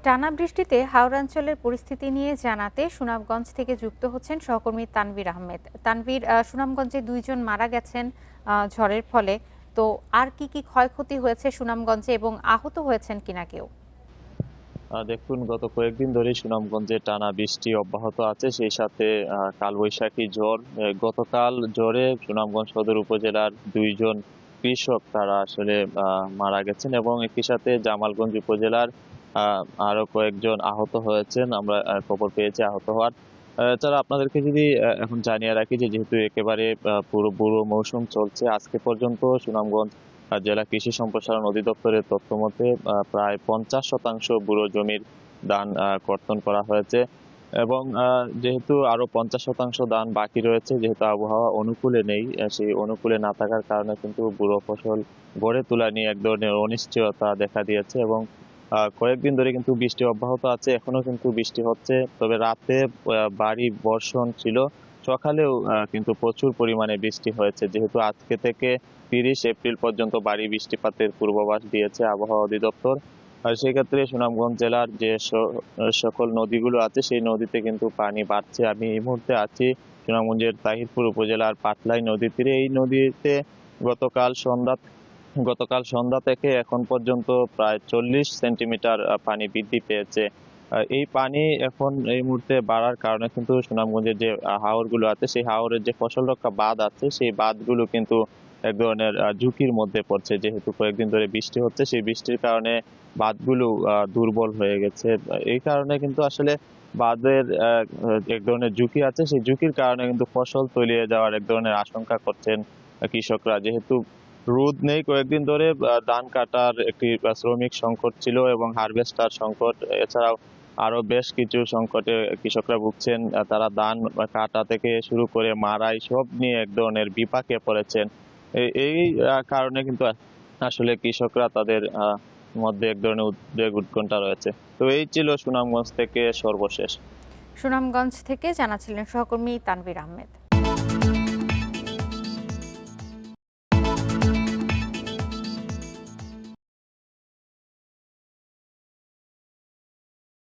টানা বৃষ্টিতে হাওড়াঞ্চলের পরিস্থিতি নিয়ে জানাতে সুনামগঞ্জ থেকে যুক্ত হচ্ছেন সহকর্মী তানভীর আহমেদ। তানভীর, সুনামগঞ্জে ২ জন মারা গেছেন ঝড়ের ফলে। তো আর কি কি ক্ষয়ক্ষতি হয়েছে সুনামগঞ্জে এবং আহত হয়েছেন কিনা কেউ? দেখুন, গত কয়েকদিন ধরে সুনামগঞ্জে টানা বৃষ্টি অব্যাহত আছে, সেই সাথে কালবৈশাখী ঝড়। গতকাল ঝড়ে সুনামগঞ্জ সদর উপজেলার ২ জন কৃষক তারা আসলে মারা গেছেন এবং একই সাথে জামালগঞ্জ উপজেলার আরো কয়েকজন আহত হয়েছেন। আমরা খবর পেয়েছি আহত হওয়ার। এছাড়া আপনাদেরকে যদি এখন জানিয়ে রাখি যে যেহেতু একেবারে পুরো বুড়ো মৌসুম চলছে, আজকে পর্যন্ত সুনামগঞ্জ জেলা কৃষি সম্প্রসারণ অধিদপ্তরের তথ্য মতে প্রায় 50% বুড়ো জমির ধান কর্তন করা হয়েছে এবং যেহেতু আরো 50% ধান বাকি রয়েছে, যেহেতু আবহাওয়া অনুকূলে নেই, সেই অনুকূলে না থাকার কারণে কিন্তু বুড়ো ফসল গড়ে তোলা নিয়ে এক ধরনের অনিশ্চয়তা দেখা দিয়েছে এবং কয়েকদিন ধরে কিন্তু বৃষ্টি অব্যাহত আছে, এখনো কিন্তু বৃষ্টি হচ্ছে। তবে রাতে ভারী বর্ষণ ছিল, সকালেও কিন্তু প্রচুর পরিমাণে বৃষ্টি হয়েছে। যেহেতু আজকে থেকে 30 এপ্রিল পর্যন্ত ভারী বৃষ্টিপাতের পূর্বাভাস দিয়েছে আবহাওয়া অধিদপ্তর। আর সেক্ষেত্রে সুনামগঞ্জ জেলার যে সকল নদীগুলো আছে সেই নদীতে কিন্তু পানি বাড়ছে। আমি এই মুহূর্তে আছি সুনামগঞ্জের তাহিরপুর উপজেলার পাটলাই নদীর তীরে। এই নদীতে গতকাল সন্ধ্যা গতকাল সন্ধ্যা থেকে এখন পর্যন্ত প্রায় 40 সেন্টিমিটার পানি বৃদ্ধি পেয়েছে। এই পানি এখন এই মুহূর্তে বাড়ার কারণে কিন্তু সুনামগঞ্জের যে হাওর গুলো আছে, সেই হাওরের যে ফসল রক্ষা বাঁধ আছে, সেই বাঁধগুলো কিন্তু এক ধরনের ঝুঁকির মধ্যে পড়ছে। যেহেতু কয়েকদিন ধরে বৃষ্টি হচ্ছে, সেই বৃষ্টির কারণে বাঁধগুলো দুর্বল হয়ে গেছে। এই কারণে কিন্তু আসলে বাঁধের এক ধরনের ঝুঁকি আছে, সেই ঝুঁকির কারণে কিন্তু ফসল তলিয়ে যাওয়ার এক ধরনের আশঙ্কা করছেন কৃষকরা। যেহেতু রোদ নেই কয়েকদিন ধরে, ধান কাটার একটি শ্রমিক সংকট ছিল এবং হারভেস্টার সংকট, এছাড়াও আরো বেশ কিছু সংকটে কৃষকরা ভুগছেন। তারা ধান কাটা থেকে শুরু করে মাড়াই সব নিয়ে এক ধরনের বিপাকে পড়েছেন। এই কারণে কিন্তু আসলে কৃষকরা তাদের মধ্যে এক ধরনের উদ্বেগ উৎকণ্ঠা রয়েছে। তো এই ছিল সুনামগঞ্জ থেকে সর্বশেষ। সুনামগঞ্জ থেকে জানাচ্ছিলেন সহকর্মী তানভীর আহমেদ।